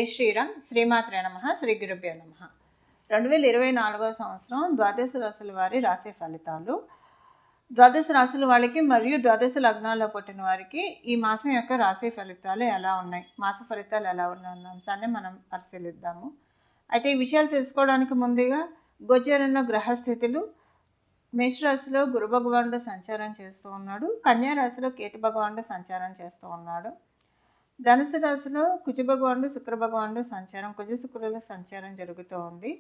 జై శ్రీరామ్. శ్రీమాత్రే నమః. శ్రీ గురుభ్యో నమః. 2024 సంవత్సరం ద్వాదశ రాశుల వారి రాశి ఫలితాలు. ద్వాదశ రాశుల వాళ్ళకి మరియు ద్వాదశ లగ్నాల్లో పుట్టిన వారికి ఈ మాసం యొక్క రాశి ఫలితాలు ఎలా ఉన్నాయి, మాస ఫలితాలు ఎలా ఉన్నాయి అన్న అంశాన్ని మనం పరిశీలిద్దాము. అయితే ఈ విషయాలు తెలుసుకోవడానికి ముందుగా గోచరన్న గ్రహస్థితులు. మేషరాశిలో గురు భగవానుడు సంచారం చేస్తూ ఉన్నాడు. కన్యా రాశిలో కేతు భగవానుడు సంచారం చేస్తూ ఉన్నాడు. ధనుసు రాశిలో కుజ భగవానుడు శుక్ర భగవానుడు సంచారం, కుజ శుక్రుల సంచారం జరుగుతూ ఉంది.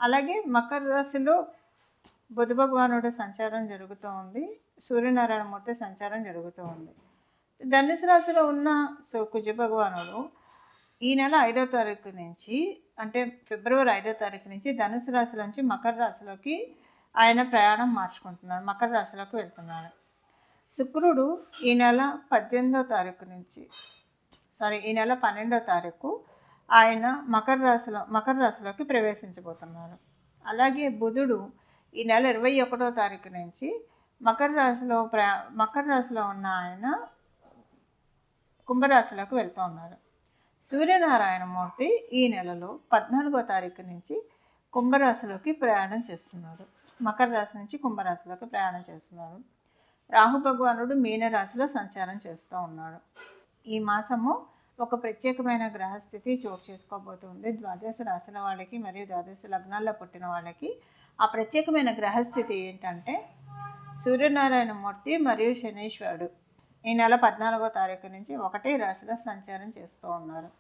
అలాగే మకర రాశిలో బుధ భగవానుడు సంచారం జరుగుతూ ఉంది. సూర్యనారాయణమూర్తి సంచారం జరుగుతూ ఉంది. ధనుసు రాశిలో ఉన్న కుజ భగవానుడు ఈ నెల 5వ తారీఖు నుంచి, అంటే ఫిబ్రవరి 5వ తారీఖు నుంచి ధనుసు రాశి నుంచి మకర రాశిలోకి ఆయన ప్రయాణం మార్చుకుంటున్నాడు, మకర రాశిలోకి వెళ్తున్నాడు. శుక్రుడు ఈ నెల 18వ తారీఖు నుంచి ఈ నెల 12వ తారీఖు ఆయన మకర రాశిలోకి ప్రవేశించబోతున్నారు. అలాగే బుధుడు ఈ నెల 21వ తారీఖు నుంచి మకర రాశిలో ఉన్న ఆయన కుంభరాశిలోకి వెళ్తూ ఉన్నారు. సూర్యనారాయణమూర్తి ఈ నెలలో 14వ తారీఖు నుంచి కుంభరాశిలోకి ప్రయాణం చేస్తున్నాడు, మకర రాశి నుంచి కుంభరాశిలోకి ప్రయాణం చేస్తున్నారు. రాహు భగవానుడు మీనరాశిలో సంచారం చేస్తూ ఉన్నాడు. ఈ మాసము ఒక ప్రత్యేకమైన గ్రహస్థితి చోటు చేసుకోబోతుంది ద్వాదశ రాశుల వాళ్ళకి మరియు ద్వాదశ లగ్నాల్లో పుట్టిన వాళ్ళకి. ఆ ప్రత్యేకమైన గ్రహస్థితి ఏంటంటే సూర్యనారాయణమూర్తి మరియు శనీశ్వరుడు ఈ నెల 14వ తారీఖు నుంచి ఒకటే రాశిలో సంచారం చేస్తూ ఉన్నారు.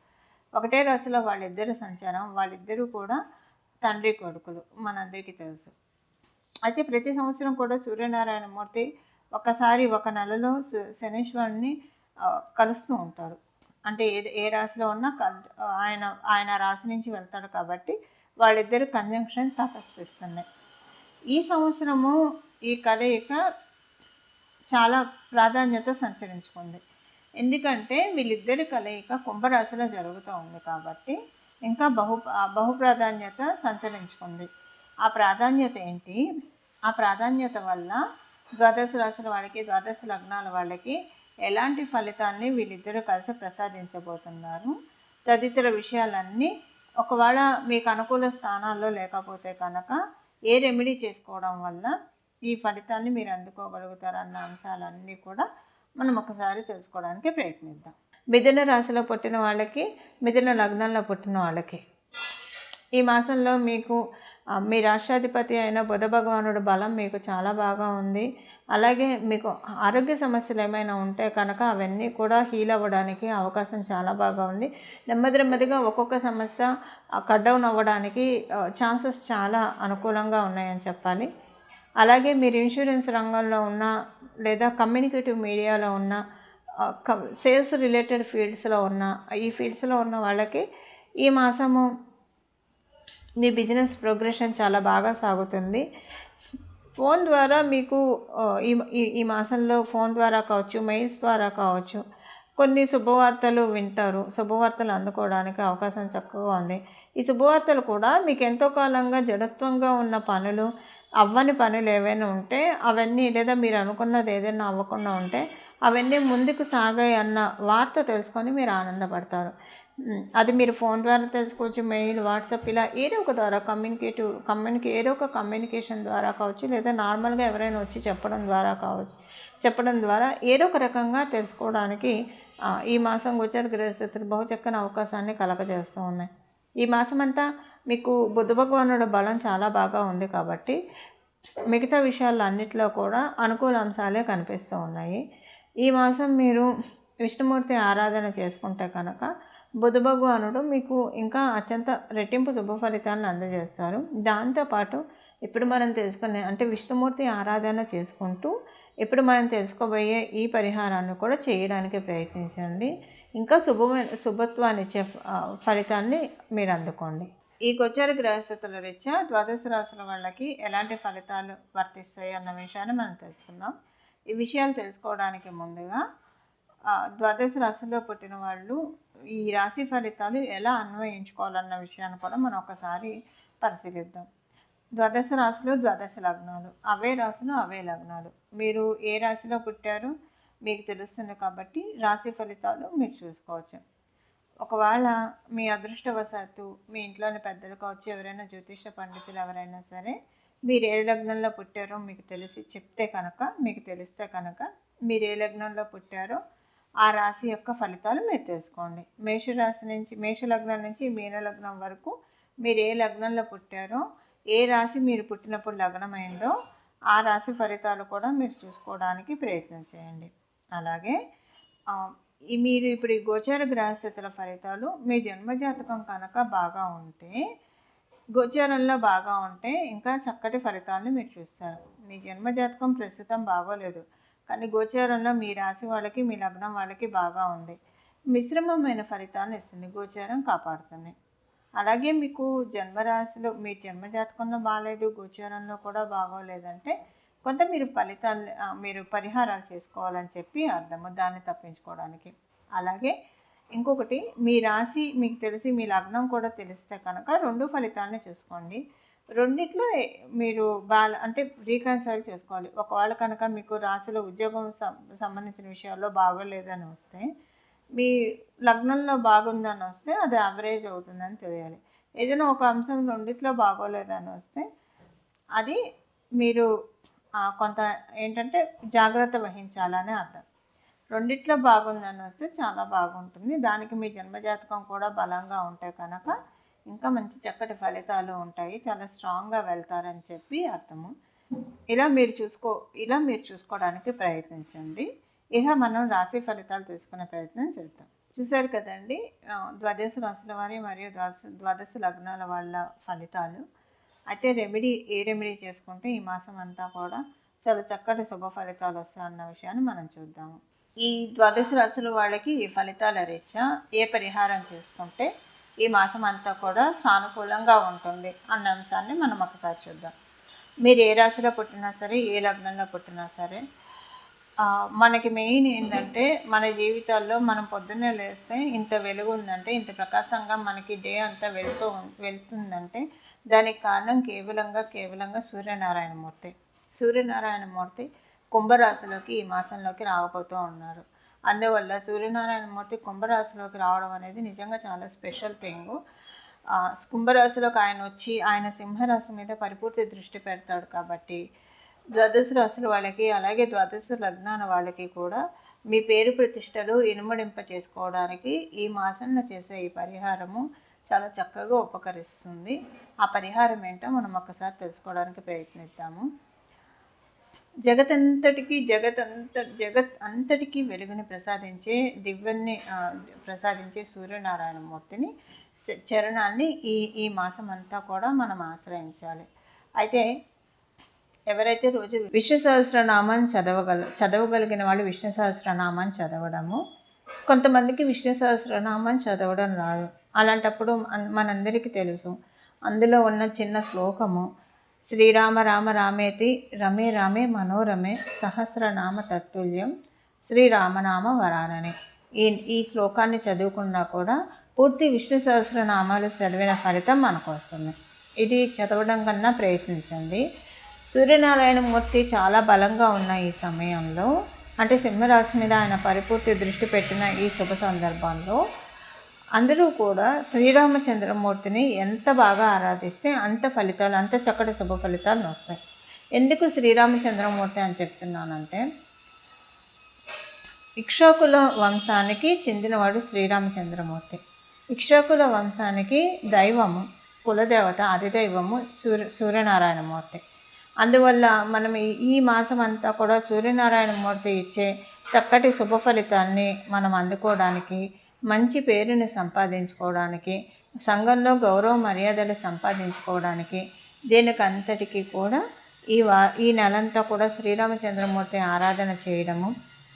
ఒకటే రాశిలో వాళ్ళిద్దరూ కూడా తండ్రి కొడుకులు, మనందరికీ తెలుసు. అయితే ప్రతి సంవత్సరం కూడా సూర్యనారాయణమూర్తి ఒకసారి ఒక నెలలో శనీశ్వరుని కలుస్తూ ఉంటాడు. అంటే ఏ రాశిలో ఉన్నా ఆయన రాశి నుంచి వెళ్తాడు కాబట్టి వాళ్ళిద్దరు కంజంక్షన్ తపస్సిస్తున్నాయి. ఈ సంవత్సరము ఈ కలయిక చాలా ప్రాధాన్యత సంచరించుకుంది. ఎందుకంటే వీళ్ళిద్దరి కలయిక కుంభరాశిలో జరుగుతూ ఉంది కాబట్టి ఇంకా బహు ప్రాధాన్యత సంచరించుకుంది. ఆ ప్రాధాన్యత ఏంటి? ఆ ప్రాధాన్యత వల్ల ద్వాదశ రాశుల వాళ్ళకి, ద్వాదశ లగ్నాల వాళ్ళకి ఎలాంటి ఫలితాన్ని వీళ్ళిద్దరూ కలిసి ప్రసాదించబోతున్నారు తదితర విషయాలన్నీ, ఒకవేళ మీకు అనుకూల స్థానాల్లో లేకపోతే కనుక ఏ రెమెడీ చేసుకోవడం వల్ల ఈ ఫలితాన్ని మీరు అందుకోగలుగుతారన్న అంశాలన్నీ కూడా మనం ఒకసారి తెలుసుకోవడానికి ప్రయత్నిద్దాం. మిథున రాశిలో పుట్టిన వాళ్ళకి, మిథున లగ్నంలో పుట్టిన వాళ్ళకి ఈ మాసంలో మీకు మీ రాష్ట్రాధిపతి అయిన బుధ భగవానుడు బలం మీకు చాలా బాగా ఉంది. అలాగే మీకు ఆరోగ్య సమస్యలు ఏమైనా ఉంటే కనుక అవన్నీ కూడా హీల్ అవ్వడానికి అవకాశం చాలా బాగా ఉంది. నెమ్మదిగా ఒక్కొక్క సమస్య కట్ డౌన్ అవ్వడానికి ఛాన్సెస్ చాలా అనుకూలంగా ఉన్నాయని చెప్పాలి. అలాగే మీరు ఇన్సూరెన్స్ రంగంలో ఉన్న లేదా కమ్యూనికేటివ్ మీడియాలో ఉన్న సేల్స్ రిలేటెడ్ ఈ ఫీల్డ్స్లో ఉన్న వాళ్ళకి ఈ మాసము మీ బిజినెస్ ప్రోగ్రెషన్ చాలా బాగా సాగుతుంది. ఫోన్ ద్వారా మీకు ఈ మాసంలో ఫోన్ ద్వారా కావచ్చు, మెయిల్స్ ద్వారా కావచ్చు కొన్ని శుభవార్తలు వింటారు. శుభవార్తలు అందుకోవడానికి అవకాశం చక్కగా ఉంది. ఈ శుభవార్తలు కూడా మీకు ఎంతో కాలంగా జడత్వంగా ఉన్న పనులు, అవ్వని పనులు ఏవైనా ఉంటే అవన్నీ, లేదా మీరు అనుకున్నది ఏదైనా అవ్వకుండా ఉంటే అవన్నీ ముందుకు సాగాయి అన్న వార్త తెలుసుకొని మీరు ఆనందపడతారు. అది మీరు ఫోన్ ద్వారా తెలుసుకోవచ్చు, మెయిల్, వాట్సాప్, ఇలా ఏదో ఒక ద్వారా ఏదో ఒక కమ్యూనికేషన్ ద్వారా కావచ్చు, లేదా నార్మల్గా ఎవరైనా వచ్చి చెప్పడం ద్వారా ఏదో ఒక రకంగా తెలుసుకోవడానికి ఈ మాసం గోచర గ్రహస్థితులు బహు చక్కని అవకాశాన్ని కలగజేస్తూ ఉన్నాయి. ఈ మాసం అంతా మీకు బుధ భగవానుడు బలం చాలా బాగా ఉంది కాబట్టి మిగతా విషయాలన్నింటిలో కూడా అనుకూల అంశాలే కనిపిస్తూ ఉన్నాయి. ఈ మాసం మీరు విష్ణుమూర్తి ఆరాధన చేసుకుంటే కనుక బుధ భగవానుడు మీకు ఇంకా అత్యంత రెట్టింపు శుభ ఫలితాలను అందజేస్తారు. దాంతోపాటు ఇప్పుడు మనం తెలుసుకునే, అంటే విష్ణుమూర్తి ఆరాధన చేసుకుంటూ ఇప్పుడు మనం తెలుసుకోబోయే ఈ పరిహారాన్ని కూడా చేయడానికి ప్రయత్నించండి. ఇంకా శుభత్వాన్ని ఇచ్చే ఫలితాన్ని మీరు అందుకోండి. ఈ గోచర గ్రహస్థితుల రీత్యా ద్వాదశ రాశుల వాళ్ళకి ఎలాంటి ఫలితాలు వర్తిస్తాయి అన్న విషయాన్ని మనం తెలుసుకుందాం. ఈ విషయాలు తెలుసుకోవడానికి ముందుగా ద్వాదశ రాశుల్లో పుట్టిన వాళ్ళు ఈ రాశి ఫలితాలు ఎలా అన్వయించుకోవాలన్న విషయాన్ని కూడా మనం ఒకసారి పరిశీలిద్దాం. ద్వాదశ రాశులు, ద్వాదశ లగ్నాలు, అవే రాశులు, అవే లగ్నాలు. మీరు ఏ రాశిలో పుట్టారో మీకు తెలుస్తుంది కాబట్టి రాశి ఫలితాలు మీరు చూసుకోవచ్చు. ఒకవేళ మీ అదృష్టవశాత్తు మీ ఇంట్లోని పెద్దలు కావచ్చు, ఎవరైనా జ్యోతిష పండితులు ఎవరైనా సరే మీరు ఏ లగ్నంలో పుట్టారో మీకు తెలిస్తే కనుక మీరు ఏ లగ్నంలో పుట్టారో ఆ రాశి యొక్క ఫలితాలు మీరు తెలుసుకోండి. మేష లగ్నం నుంచి మీన లగ్నం వరకు మీరు ఏ లగ్నంలో పుట్టారో, ఏ రాశి మీరు పుట్టినప్పుడు లగ్నమైందో ఆ రాశి ఫలితాలు కూడా మీరు చూసుకోవడానికి ప్రయత్నం చేయండి. అలాగే మీరు ఇప్పుడు ఈ గోచార గ్రహస్థితుల ఫలితాలు మీ జన్మజాతకం కనుక బాగా ఉంటే, గోచారంలో బాగా ఉంటే ఇంకా చక్కటి ఫలితాలను మీరు చూస్తారు. మీ జన్మజాతకం ప్రస్తుతం బాగోలేదు, కానీ గోచారంలో మీ రాశి వాళ్ళకి, మీ లగ్నం వాళ్ళకి బాగా ఉంది. మిశ్రమమైన ఫలితాలను ఇస్తుంది, గోచారం కాపాడుతుంది. అలాగే మీకు జన్మరాశిలో మీ జన్మజాతకంలో బాగాలేదు, గోచారంలో కూడా బాగోలేదంటే కొంత మీరు పరిహారాలు చేసుకోవాలని చెప్పి అర్థము, దాన్ని తప్పించుకోవడానికి. అలాగే ఇంకొకటి, మీ రాశి మీకు తెలిసి మీ లగ్నం కూడా తెలిస్తే కనుక 2 ఫలితాలని చూసుకోండి. రెండిట్లో మీరు అంటే రీకన్సైల్ చేసుకోవాలి. ఒకవేళ కనుక మీకు రాశిలో ఉద్యోగం సంబంధించిన విషయాల్లో బాగోలేదని వస్తే, మీ లగ్నంలో బాగుందని వస్తే అది యావరేజ్ అవుతుందని తెలియాలి. ఏదైనా ఒక అంశం రెండిట్లో బాగోలేదని వస్తే అది మీరు కొంత ఏంటంటే జాగ్రత్త వహించాలని అర్థం. రెండిట్లో బాగుందని వస్తే చాలా బాగుంటుంది. దానికి మీ జన్మజాతకం కూడా బలంగా ఉంటే కనుక ఇంకా మంచి చక్కటి ఫలితాలు ఉంటాయి, చాలా స్ట్రాంగ్గా వెళ్తారని చెప్పి అర్థము. ఇలా మీరు చూసుకోవడానికి ప్రయత్నించండి. ఇక మనం రాశి ఫలితాలు తీసుకునే ప్రయత్నం చేద్దాం. చూశారు కదండి, ద్వాదశ రాశుల వారి మరియు ద్వాదశ లగ్నాల వాళ్ళ ఫలితాలు. అయితే ఏ రెమెడీ చేసుకుంటే ఈ మాసం అంతా కూడా చాలా చక్కటి శుభ ఫలితాలు వస్తాయన్న విషయాన్ని మనం చూద్దాము. ఈ ద్వాదశ రాశుల వాళ్ళకి ఈ ఫలితాల రీత్యా ఏ పరిహారం చేసుకుంటే ఈ మాసం అంతా కూడా సానుకూలంగా ఉంటుంది అన్న అంశాన్ని మనం ఒకసారి చూద్దాం. మీరు ఏ రాశిలో పుట్టినా సరే, ఏ లగ్నంలో పుట్టినా సరే, మనకి మెయిన్ ఏంటంటే మన జీవితాల్లో మనం పొద్దున్నే లేస్తే ఇంత వెలుగు ఉందంటే, ఇంత ప్రకాశంగా మనకి డే అంతా వెళ్తుందంటే దానికి కారణం కేవలంగా సూర్యనారాయణమూర్తి కుంభరాశిలోకి ఈ మాసంలోకి రాకపోతూ ఉన్నారు. అందువల్ల సూర్యనారాయణమూర్తి కుంభరాశిలోకి రావడం అనేది నిజంగా చాలా స్పెషల్ థింగ్. కుంభరాశిలోకి ఆయన వచ్చి ఆయన సింహరాశి మీద పరిపూర్తి దృష్టి పెడతాడు. కాబట్టి ద్వాదశ రాశుల వాళ్ళకి, అలాగే ద్వాదశ లగ్నాల వాళ్ళకి కూడా మీ పేరు ప్రతిష్టలు ఇనుమడింప చేసుకోవడానికి ఈ మాసంలో చేసే ఈ పరిహారము చాలా చక్కగా ఉపకరిస్తుంది. ఆ పరిహారం ఏంటో మనం ఒకసారి తెలుసుకోవడానికి ప్రయత్నిద్దాము. జగత్ అంతటికీ వెలుగుని ప్రసాదించే సూర్యనారాయణమూర్తిని చరణాన్ని ఈ మాసం అంతా కూడా మనం ఆశ్రయించాలి. అయితే ఎవరైతే రోజు విష్ణు సహస్రనామాన్ని చదవగలిగిన వాళ్ళు విష్ణు సహస్రనామాన్ని చదవడము, కొంతమందికి విష్ణు సహస్రనామాన్ని చదవడం రాదు. అలాంటప్పుడు మనందరికీ తెలుసు, అందులో ఉన్న చిన్న శ్లోకము శ్రీరామ రామ రామేతి రమే రామే మనోరమే సహస్రనామ తత్తుల్యం శ్రీరామనామ వరానని. ఈ శ్లోకాన్ని చదువుకున్నా కూడా పూర్తి విష్ణు సహస్రనామాలు చదివిన ఫలితం మనకు వస్తుంది. ఇది చదవడం కన్నా ప్రయత్నించండి. సూర్యనారాయణమూర్తి చాలా బలంగా ఉన్న ఈ సమయంలో, అంటే సింహరాశి మీద ఆయన పరిపూర్తి దృష్టి పెట్టిన ఈ శుభ సందర్భంలో అందరూ కూడా శ్రీరామచంద్రమూర్తిని ఎంత బాగా ఆరాధిస్తే అంత చక్కటి శుభ ఫలితాలు వస్తాయి. ఎందుకు శ్రీరామచంద్రమూర్తి అని చెప్తున్నానంటే, ఇక్ష్వాకుల వంశానికి చెందినవాడు శ్రీరామచంద్రమూర్తి. ఇక్ష్వాకుల వంశానికి దైవము, కులదేవత, అధిదైవము సూర్యనారాయణమూర్తి. అందువల్ల మనం ఈ మాసం అంతా కూడా సూర్యనారాయణమూర్తి ఇచ్చే చక్కటి శుభ ఫలితాన్ని మనం అందుకోవడానికి, మంచి పేరుని సంపాదించుకోవడానికి, సంఘంలో గౌరవ మర్యాదలు సంపాదించుకోవడానికి, దీనికంతటికీ కూడా ఈ నెలంతా కూడా శ్రీరామచంద్రమూర్తి ఆరాధన చేయడము,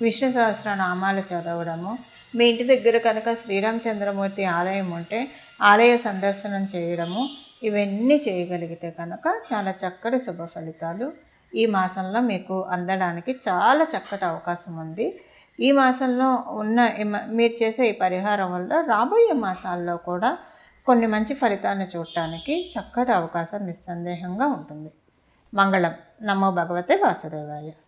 విష్ణు సహస్రనామాలు చదవడము, మీ ఇంటి దగ్గర కనుక శ్రీరామచంద్రమూర్తి ఆలయం ఉంటే ఆలయ సందర్శనం చేయడము, ఇవన్నీ చేయగలిగితే కనుక చాలా చక్కటి శుభ ఫలితాలు ఈ మాసంలో మీకు అందడానికి చాలా చక్కటి అవకాశం ఉంది. ఈ మాసంలో మీరు చేసే ఈ పరిహారం వల్ల రాబోయే మాసాల్లో కూడా కొన్ని మంచి ఫలితాలను చూడటానికి చక్కటి అవకాశం నిస్సందేహంగా ఉంటుంది. మంగళం. నమో భగవతే వాసుదేవాయ.